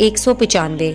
195।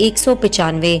195।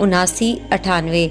79-98।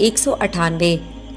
198।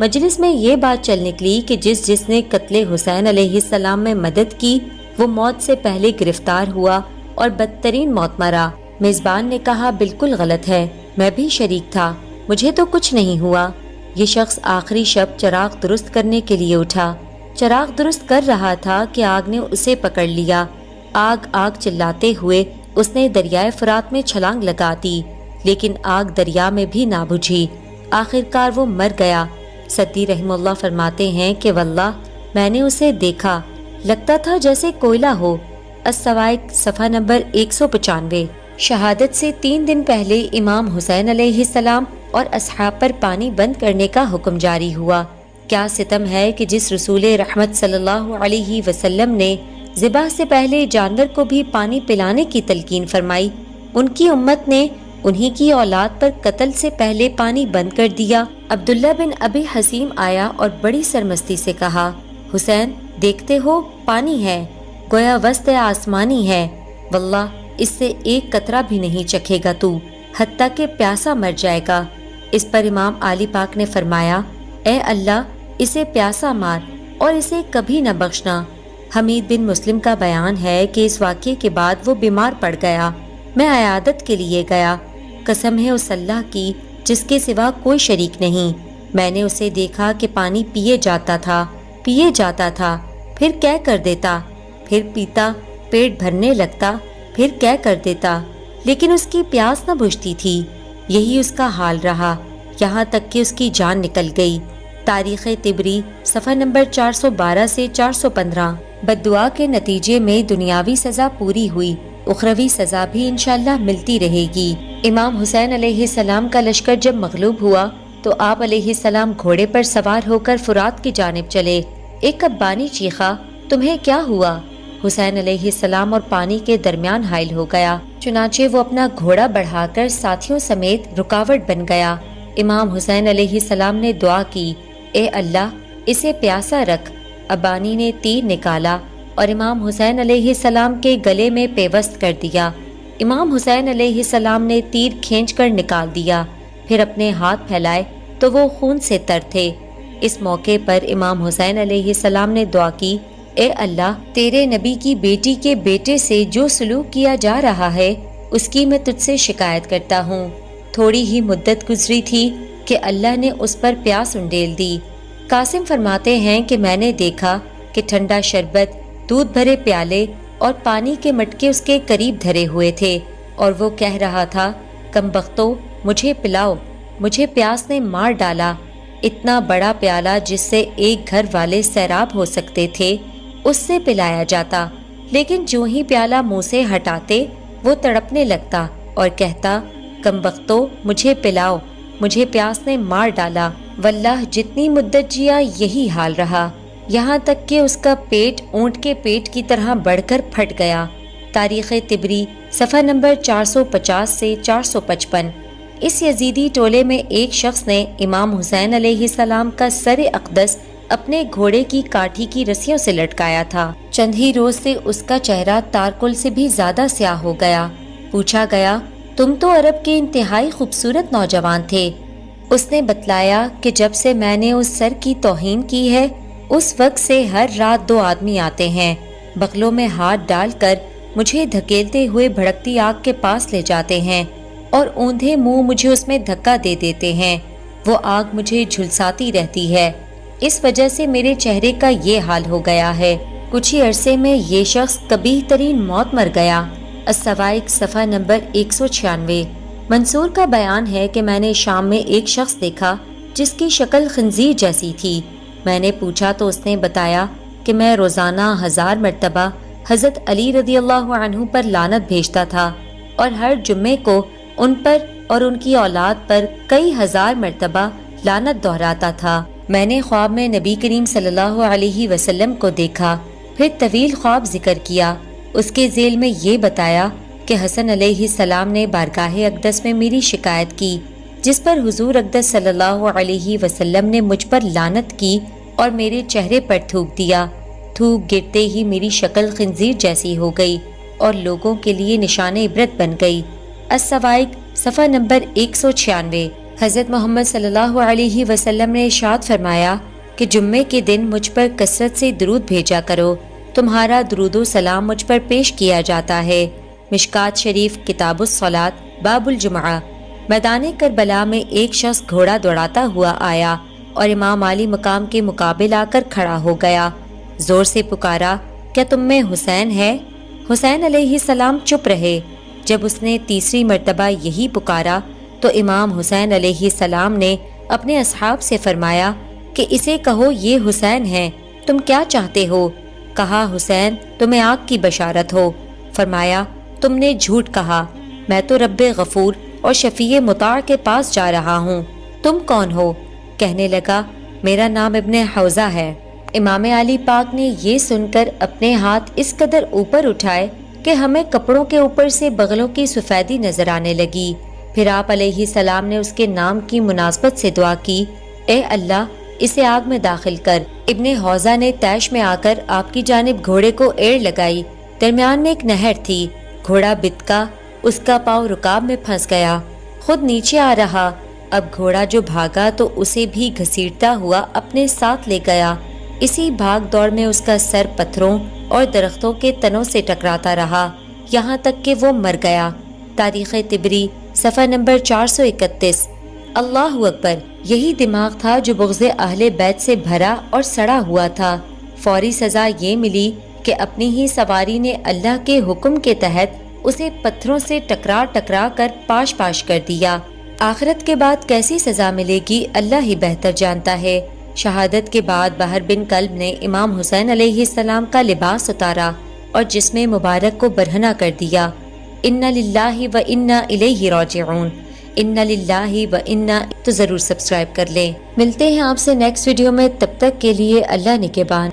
مجلس میں یہ بات چل نکلی کہ جس نے قتل حسین علیہ السلام میں مدد کی وہ موت سے پہلے گرفتار ہوا اور بدترین موت مرا۔ میزبان نے کہا بالکل غلط ہے، میں بھی شریک تھا، مجھے تو کچھ نہیں ہوا۔ یہ شخص آخری شب چراغ درست کرنے کے لیے اٹھا۔ چراغ درست کر رہا تھا کہ آگ نے اسے پکڑ لیا۔ آگ آگ چلاتے ہوئے اس نے دریائے فرات میں چھلانگ لگا دی، لیکن آگ دریا میں بھی نہ بجھی۔ آخرکار وہ مر گیا۔ سدی رحمہ اللہ فرماتے ہیں کہ واللہ میں نے اسے دیکھا، لگتا تھا جیسے کوئلہ ہو۔ السوائق صفحہ نمبر 195۔ شہادت سے 3 دن پہلے امام حسین علیہ السلام اور اصحاب پر پانی بند کرنے کا حکم جاری ہوا۔ کیا ستم ہے کہ جس رسول رحمت صلی اللہ علیہ وسلم نے ذبح سے پہلے جانور کو بھی پانی پلانے کی تلقین فرمائی، ان کی امت نے انہی کی اولاد پر قتل سے پہلے پانی بند کر دیا۔ عبداللہ بن ابی حسیم آیا اور بڑی سرمستی سے کہا، حسین دیکھتے ہو پانی ہے، گویا وسط آسمانی ہے، واللہ اس سے ایک قطرہ بھی نہیں چکھے گا تو، حتیٰ کہ پیاسا مر جائے گا۔ اس پر امام علی پاک نے فرمایا، اے اللہ اسے پیاسا مار اور اسے کبھی نہ بخشنا۔ حمید بن مسلم کا بیان ہے کہ اس واقعے کے بعد وہ بیمار پڑ گیا، میں عیادت کے لیے گیا، قسم ہے اس اللہ کی جس کے سوا کوئی شریک نہیں، میں نے اسے دیکھا کہ پانی پیے جاتا تھا، پھر کہہ کر دیتا، پھر پیتا، پیٹ بھرنے لگتا، پھر کہہ کر دیتا، لیکن اس کی پیاس نہ بجھتی تھی۔ یہی اس کا حال رہا یہاں تک کہ اس کی جان نکل گئی۔ تاریخ طبری صفحہ نمبر 412 سے 415۔ بددعا کے نتیجے میں دنیاوی سزا پوری ہوئی، اخروی سزا بھی انشاءاللہ ملتی رہے گی۔ امام حسین علیہ السلام کا لشکر جب مغلوب ہوا تو آپ علیہ السلام گھوڑے پر سوار ہو کر فرات کی جانب چلے۔ ایک ابانی چیخا، تمہیں کیا ہوا؟ حسین علیہ السلام اور پانی کے درمیان حائل ہو گیا، چنانچہ وہ اپنا گھوڑا بڑھا کر ساتھیوں سمیت رکاوٹ بن گیا۔ امام حسین علیہ السلام نے دعا کی، اے اللہ اسے پیاسا رکھ۔ ابانی نے تیر نکالا اور امام حسین علیہ السلام کے گلے میں پیوست کر دیا۔ امام حسین علیہ السلام نے تیر کھینچ کر نکال دیا، پھر اپنے ہاتھ پھیلائے تو وہ خون سے تر تھے۔ اس موقع پر امام حسین علیہ السلام نے دعا کی، اے اللہ تیرے نبی کی بیٹی کے بیٹے سے جو سلوک کیا جا رہا ہے اس کی میں تجھ سے شکایت کرتا ہوں۔ تھوڑی ہی مدت گزری تھی کہ اللہ نے اس پر پیاس انڈیل دی۔ قاسم فرماتے ہیں کہ میں نے دیکھا کہ ٹھنڈا شربت، دودھ بھرے پیالے اور پانی کے مٹکے اس کے قریب دھرے ہوئے تھے اور وہ کہہ رہا تھا، کم بختو مجھے پلاؤ، مجھے پیاس نے مار ڈالا۔ اتنا بڑا پیالہ جس سے ایک گھر والے سیراب ہو سکتے تھے اس سے پلایا جاتا، لیکن جو ہی پیالہ منہ سے ہٹاتے وہ تڑپنے لگتا اور کہتا، کم بختو مجھے پلاؤ، مجھے پیاس نے مار ڈالا۔ واللہ جتنی مدت جیا یہی حال رہا، یہاں تک کہ اس کا پیٹ اونٹ کے پیٹ کی طرح بڑھ کر پھٹ گیا۔ تاریخ طبری صفحہ نمبر 450 سے 455۔ اس یزیدی ٹولے میں ایک شخص نے امام حسین علیہ السلام کا سر اقدس اپنے گھوڑے کی کاٹھی کی رسیوں سے لٹکایا تھا۔ چند ہی روز سے اس کا چہرہ تارکل سے بھی زیادہ سیاہ ہو گیا۔ پوچھا گیا، تم تو عرب کے انتہائی خوبصورت نوجوان تھے۔ اس نے بتلایا کہ جب سے میں نے اس سر کی توہین کی ہے اس وقت سے ہر رات 2 آدمی آتے ہیں، بغلوں میں ہاتھ ڈال کر مجھے دھکیلتے ہوئے بھڑکتی آگ کے پاس لے جاتے ہیں اور اوندھے منہ مجھے اس میں دھکا دے دیتے ہیں۔ وہ آگ مجھے جھلساتی رہتی ہے، اس وجہ سے میرے چہرے کا یہ حال ہو گیا ہے۔ کچھ ہی عرصے میں یہ شخص قبیح ترین موت مر گیا۔ السوائق صفحہ نمبر 196۔ منصور کا بیان ہے کہ میں نے شام میں ایک شخص دیکھا جس کی شکل خنزیر جیسی تھی۔ میں نے پوچھا تو اس نے بتایا کہ میں روزانہ 1000 مرتبہ حضرت علی رضی اللہ عنہ پر لعنت بھیجتا تھا اور ہر جمعے کو ان پر اور ان کی اولاد پر کئی 1000 مرتبہ لعنت دہراتا تھا۔ میں نے خواب میں نبی کریم صلی اللہ علیہ وسلم کو دیکھا، پھر طویل خواب ذکر کیا۔ اس کے ذیل میں یہ بتایا کہ حسن علیہ السلام نے بارگاہ اقدس میں میری شکایت کی، جس پر حضور اقدس صلی اللہ علیہ وسلم نے مجھ پر لعنت کی اور میرے چہرے پر تھوک دیا۔ تھوک گرتے ہی میری شکل خنزیر جیسی ہو گئی اور لوگوں کے لیے نشان عبرت بن گئی۔ السوائق صفحہ نمبر 196۔ حضرت محمد صلی اللہ علیہ وسلم نے ارشاد فرمایا کہ جمعے کے دن مجھ پر کثرت سے درود بھیجا کرو، تمہارا درود و سلام مجھ پر پیش کیا جاتا ہے۔ مشکات شریف کتاب الصلاۃ باب الجمعہ۔ میدان کربلا میں ایک شخص گھوڑا دوڑاتا ہوا آیا اور امام علی مقام کے مقابل آ کر کھڑا ہو گیا۔ زور سے پکارا، کیا تم میں حسین ہے؟ حسین علیہ السلام چپ رہے۔ جب اس نے تیسری مرتبہ یہی پکارا تو امام حسین علیہ السلام نے اپنے اصحاب سے فرمایا کہ اسے کہو یہ حسین ہے، تم کیا چاہتے ہو؟ کہا حسین تمہیں آگ کی بشارت ہو۔ فرمایا تم نے جھوٹ کہا، میں تو رب غفور اور شفیع مطاع کے پاس جا رہا ہوں، تم کون ہو؟ کہنے لگا میرا نام ابن حوزہ ہے۔ امام علی پاک نے یہ سن کر اپنے ہاتھ اس قدر اوپر اٹھائے کہ ہمیں کپڑوں کے اوپر سے بغلوں کی سفیدی نظر آنے لگی۔ پھر آپ علیہ السلام نے اس کے نام کی مناسبت سے دعا کی، اے اللہ اسے آگ میں داخل کر۔ ابن حوزہ نے طیش میں آ کر آپ کی جانب گھوڑے کو ایڑ لگائی۔ درمیان میں ایک نہر تھی، گھوڑا بتکا، اس کا پاؤں رکاب میں پھنس گیا، خود نیچے آ رہا۔ اب گھوڑا جو بھاگا تو اسے بھی گھسیٹتا ہوا اپنے ساتھ لے گیا۔ اسی بھاگ دوڑ میں اس کا سر پتھروں اور درختوں کے تنوں سے ٹکراتا رہا یہاں تک کہ وہ مر گیا۔ تاریخ طبری صفحہ نمبر 431۔ اللہ اکبر! یہی دماغ تھا جو بغض اہل بیت سے بھرا اور سڑا ہوا تھا۔ فوری سزا یہ ملی کہ اپنی ہی سواری نے اللہ کے حکم کے تحت اسے پتھروں سے ٹکرا کر پاش پاش کر دیا۔ آخرت کے بعد کیسی سزا ملے گی اللہ ہی بہتر جانتا ہے۔ شہادت کے بعد بہر بن کلب نے امام حسین علیہ السلام کا لباس اتارا اور جسم مبارک کو برہنہ کر دیا۔ انا للہ و انا الیہ راجعون۔ انا للہ و انا، تو ضرور سبسکرائب کر لیں۔ ملتے ہیں آپ سے نیکسٹ ویڈیو میں، تب تک کے لیے اللہ نگہبان۔